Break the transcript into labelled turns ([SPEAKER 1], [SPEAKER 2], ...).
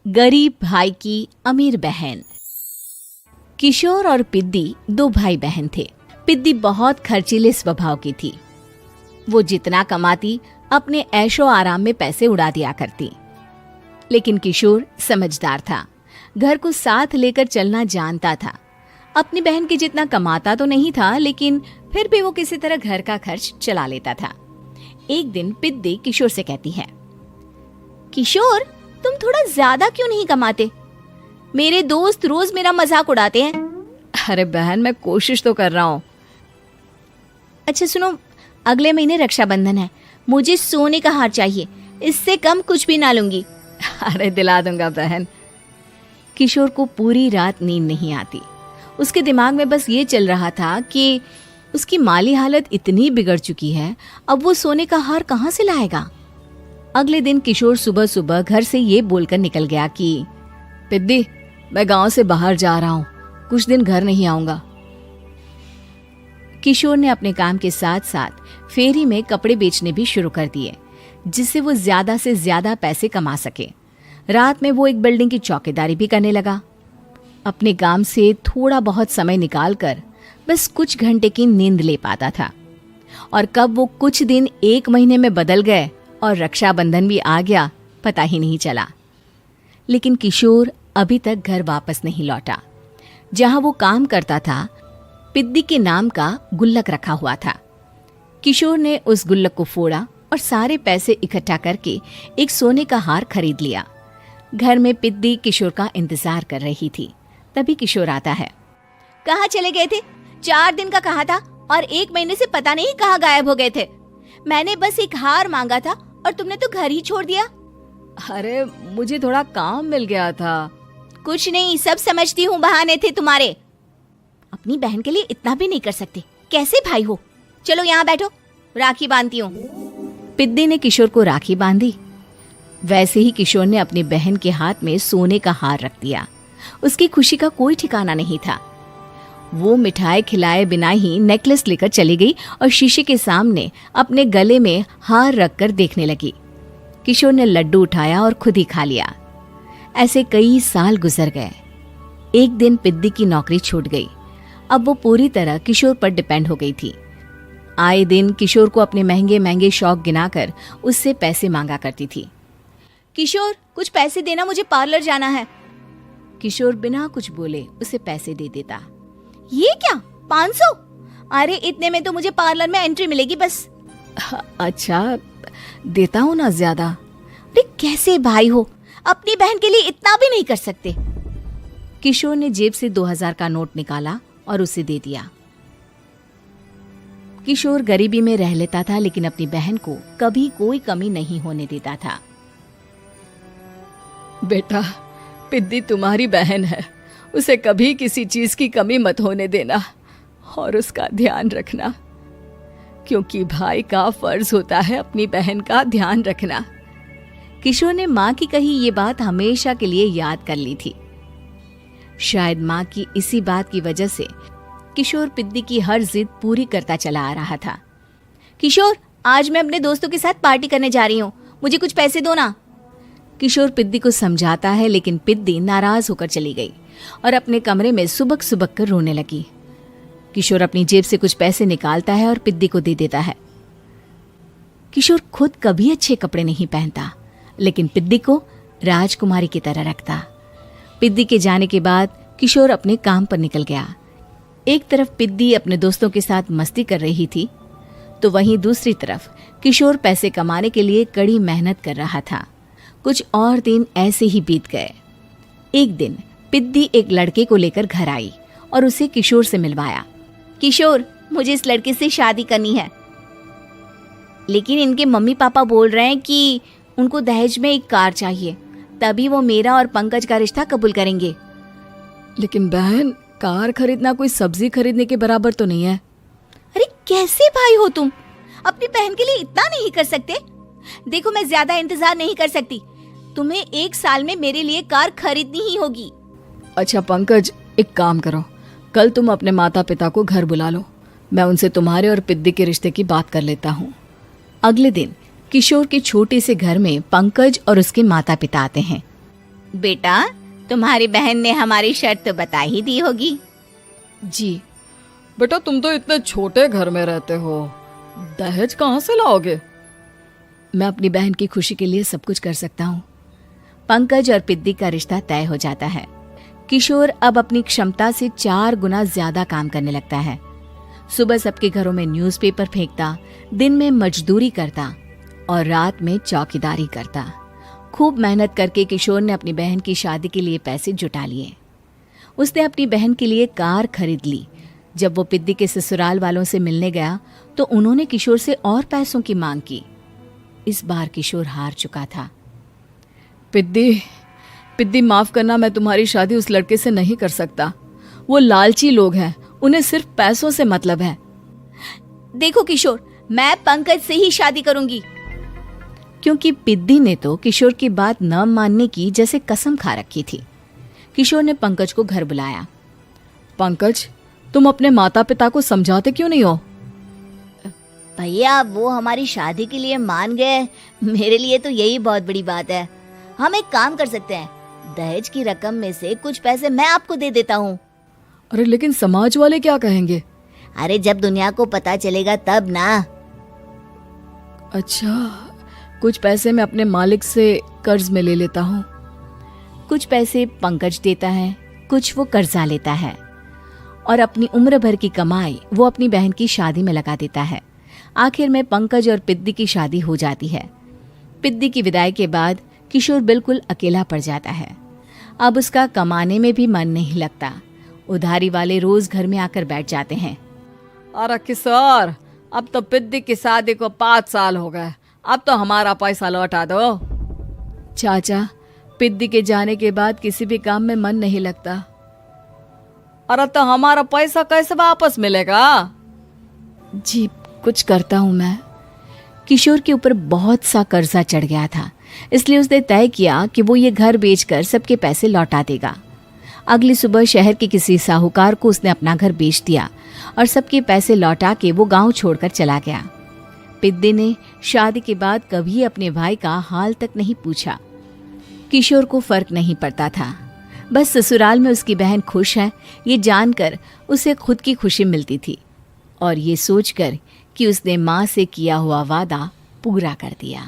[SPEAKER 1] गरीब भाई की अमीर बहन। किशोर और पिद्दी दो भाई बहन थे। पिद्दी बहुत खर्चीले स्वभाव की थी। वो जितना कमाती अपने ऐशो आराम में पैसे उड़ा दिया करती। लेकिन किशोर समझदार था, घर को साथ लेकर चलना जानता था। अपनी बहन के जितना कमाता तो नहीं था, लेकिन फिर भी वो किसी तरह घर का खर्च चला लेता था। एक दिन पिद्दी किशोर से कहती है, किशोर, तुम थोड़ा ज्यादा क्यों नहीं कमाते? मेरे दोस्त रोज मेरा मजाक उड़ाते हैं।
[SPEAKER 2] अरे बहन, मैं कोशिश तो कर रहा हूँ।
[SPEAKER 1] अच्छा सुनो, अगले महीने रक्षाबंधन है, मुझे सोने का हार चाहिए, इससे कम कुछ भी ना लूंगी।
[SPEAKER 2] अरे दिला दूंगा बहन।
[SPEAKER 1] किशोर को पूरी रात नींद नहीं आती। उसके दिमाग में बस ये चल रहा था कि उसकी माली हालत इतनी बिगड़ चुकी है, अब वो सोने का हार कहाँ से लाएगा। अगले दिन किशोर सुबह सुबह घर से ये बोलकर निकल गया कि
[SPEAKER 2] पिद्दी, मैं गांव से बाहर जा रहा हूँ, कुछ दिन घर नहीं आऊंगा।
[SPEAKER 1] किशोर ने अपने काम के साथ साथ फेरी में कपड़े बेचने भी शुरू कर दिए, जिससे वो ज्यादा से ज्यादा पैसे कमा सके। रात में वो एक बिल्डिंग की चौकीदारी भी करने लगा। अपने काम से थोड़ा बहुत समय निकालकर बस कुछ घंटे की नींद ले पाता था। और कब वो कुछ दिन एक महीने में बदल गए और रक्षाबंधन भी आ गया, पता ही नहीं चला। लेकिन किशोर अभी तक घर वापस नहीं लौटा। जहां वो काम करता था, पिद्दी के नाम का गुल्लक रखा हुआ था। किशोर ने उस गुल्लक को फोड़ा और सारे पैसे इकट्ठा करके एक सोने का हार खरीद लिया। घर में पिद्दी किशोर का इंतजार कर रही थी। तभी किशोर आता है। कहाँ चले गए थे? 4 दिन का कहा था और 1 महीने से पता नहीं कहाँ गायब हो गए थे। मैंने बस एक हार मांगा था और तुमने तो घर ही छोड़ दिया।
[SPEAKER 2] अरे मुझे थोड़ा काम मिल गया था।
[SPEAKER 1] कुछ नहीं, सब समझती हूँ, बहाने थे तुम्हारे। अपनी बहन के लिए इतना भी नहीं कर सकते, कैसे भाई हो? चलो यहाँ बैठो, राखी बांधती हूँ। पिद्दी ने किशोर को राखी बांधी। वैसे ही किशोर ने अपनी बहन के हाथ में सोने का हार रख दिया। उसकी खुशी का कोई ठिकाना नहीं था। वो मिठाई खिलाए बिना ही नेकलेस लेकर चली गई और शीशे के सामने अपने गले में हार रखकर देखने लगी। किशोर ने लड्डू उठाया और खुद ही खा लिया। ऐसे कई साल गुजर गए। एक दिन पिद्दी की नौकरी छूट गई। अब वो पूरी तरह किशोर पर डिपेंड हो गई थी। आए दिन किशोर को अपने महंगे महंगे शौक गिनाकर उससे पैसे मांगा करती थी। किशोर, कुछ पैसे देना, मुझे पार्लर जाना है। किशोर बिना कुछ बोले उसे पैसे दे देता। ये क्या, 500? अरे इतने में तो मुझे पार्लर में एंट्री मिलेगी बस।
[SPEAKER 2] अच्छा, देता हूँ ना ज्यादा।
[SPEAKER 1] अरे कैसे भाई हो, अपनी बहन के लिए इतना भी नहीं कर सकते। किशोर ने जेब से 2000 का नोट निकाला और उसे दे दिया। किशोर गरीबी में रह लेता था, लेकिन अपनी बहन को कभी कोई कमी नहीं होने देता था।
[SPEAKER 2] बेटा, पिद्दी तुम्हारी बहन है, उसे कभी किसी चीज की कमी मत होने देना और उसका ध्यान रखना, क्योंकि भाई का फर्ज होता है अपनी बहन का ध्यान रखना।
[SPEAKER 1] किशोर ने माँ की कही ये बात हमेशा के लिए याद कर ली थी। शायद माँ की इसी बात की वजह से किशोर पिद्दी की हर जिद पूरी करता चला आ रहा था। किशोर, आज मैं अपने दोस्तों के साथ पार्टी करने जा रही हूँ, मुझे कुछ पैसे दो ना। किशोर पिद्दी को समझाता है, लेकिन पिद्दी नाराज होकर चली गई और अपने कमरे में सुबक सुबक कर रोने लगी। किशोर अपनी जेब से कुछ पैसे निकालता है और पिद्दी को दे देता है। किशोर खुद कभी अच्छे कपड़े नहीं पहनता, लेकिन पिद्दी को राजकुमारी की तरह रखता। पिद्दी के जाने के बाद किशोर अपने काम पर निकल गया। एक तरफ पिद्दी अपने दोस्तों के साथ मस्ती कर रही थी, तो वहीं दूसरी तरफ किशोर पैसे कमाने के लिए कड़ी मेहनत कर रहा था। कुछ और दिन ऐसे ही बीत गए। एक दिन पिद्दी एक लड़के को लेकर घर आई और उसे किशोर से मिलवाया। किशोर, मुझे इस लड़के से शादी करनी है, लेकिन इनके मम्मी पापा बोल रहे हैं कि उनको दहेज में एक कार चाहिए, तभी वो मेरा और पंकज का रिश्ता कबूल करेंगे।
[SPEAKER 2] लेकिन बहन, कार खरीदना कोई सब्जी खरीदने के बराबर तो नहीं है।
[SPEAKER 1] अरे कैसे भाई हो तुम, अपनी बहन के लिए इतना नहीं कर सकते? देखो, मैं ज्यादा इंतजार नहीं कर सकती, तुम्हें 1 साल में मेरे लिए कार खरीदनी ही होगी।
[SPEAKER 2] अच्छा पंकज, एक काम करो, कल तुम अपने माता पिता को घर बुला लो, मैं उनसे तुम्हारे और पिद्दी के रिश्ते की बात कर लेता हूँ।
[SPEAKER 1] अगले दिन किशोर के छोटे से घर में पंकज और उसके माता पिता आते हैं। बेटा, तुम्हारी बहन ने हमारी शर्त तो बता ही दी होगी।
[SPEAKER 2] जी बेटा, तुम तो इतने छोटे घर में रहते हो, दहेज कहाँ से लाओगे? मैं अपनी बहन की खुशी के लिए सब कुछ कर सकता हूँ।
[SPEAKER 1] पंकज और पिद्दी का रिश्ता तय हो जाता है। किशोर अब अपनी क्षमता से 4 गुना ज्यादा काम करने लगता है। सुबह सबके घरों में न्यूज़पेपर फेंकता, दिन में मजदूरी करता और रात में चौकीदारी करता। खूब मेहनत करके किशोर ने अपनी बहन की शादी के लिए पैसे जुटा लिए। उसने अपनी बहन के लिए कार खरीद ली। जब वो पिद्दी के ससुराल वालों से मिलने गया तो उन्होंने किशोर से और पैसों की मांग की। इस बार किशोर हार चुका था।
[SPEAKER 2] पिद्दी माफ करना, मैं तुम्हारी शादी उस लड़के से नहीं कर सकता। वो लालची लोग हैं, उन्हें सिर्फ पैसों से मतलब है।
[SPEAKER 1] देखो किशोर, मैं पंकज से ही शादी करूंगी। क्योंकि पिद्दी ने तो किशोर की बात न मानने की जैसे कसम खा रखी थी। किशोर ने पंकज को घर बुलाया।
[SPEAKER 2] पंकज, तुम अपने माता पिता को समझाते क्यों नहीं हो?
[SPEAKER 1] भैया, वो हमारी शादी के लिए मान गए, मेरे लिए तो यही बहुत बड़ी बात है। हम एक काम कर सकते हैं, दहेज की रकम में से कुछ पैसे मैं आपको दे देता हूँ।
[SPEAKER 2] अरे लेकिन समाज वाले क्या कहेंगे?
[SPEAKER 1] अरे जब दुनिया को पता चलेगा तब ना।
[SPEAKER 2] अच्छा, कुछ पैसे मैं अपने मालिक से कर्ज में ले लेता हूँ।
[SPEAKER 1] कुछ पैसे पंकज देता है, कुछ वो कर्जा लेता है और अपनी उम्र भर की कमाई वो अपनी बहन की शादी में लगा देता है। आखिर में पंकज और पिद्दी की शादी हो जाती है। पिद्दी की विदाई के बाद किशोर बिल्कुल अकेला पड़ जाता है। अब उसका कमाने में भी मन नहीं लगता। उधारी वाले रोज घर में आकर बैठ जाते हैं।
[SPEAKER 2] अरे किशोर, अब तो पिद्दी की शादी को 5 साल हो गए, अब तो हमारा पैसा लौटा दो। चाचा, पिद्दी के जाने के बाद किसी भी काम में मन नहीं लगता। अरे तो हमारा पैसा कैसे वापस मिलेगा?
[SPEAKER 1] जी, कुछ करता हूं मैं। किशोर के ऊपर बहुत सा कर्जा चढ़ गया था, इसलिए उसने तय किया कि वो ये घर बेचकर सबके पैसे लौटा देगा। अगली सुबह शहर के किसी साहूकार को उसने अपना घर बेच दिया और सबके पैसे लौटा के वो गांव छोड़कर चला गया। पिद्दी ने शादी के बाद कभी अपने भाई का हाल तक नहीं पूछा। किशोर को फर्क नहीं पड़ता था, बस ससुराल में उसकी बहन खुश है ये जानकर उसे खुद की खुशी मिलती थी और ये सोचकर कि उसने माँ से किया हुआ वादा पूरा कर दिया।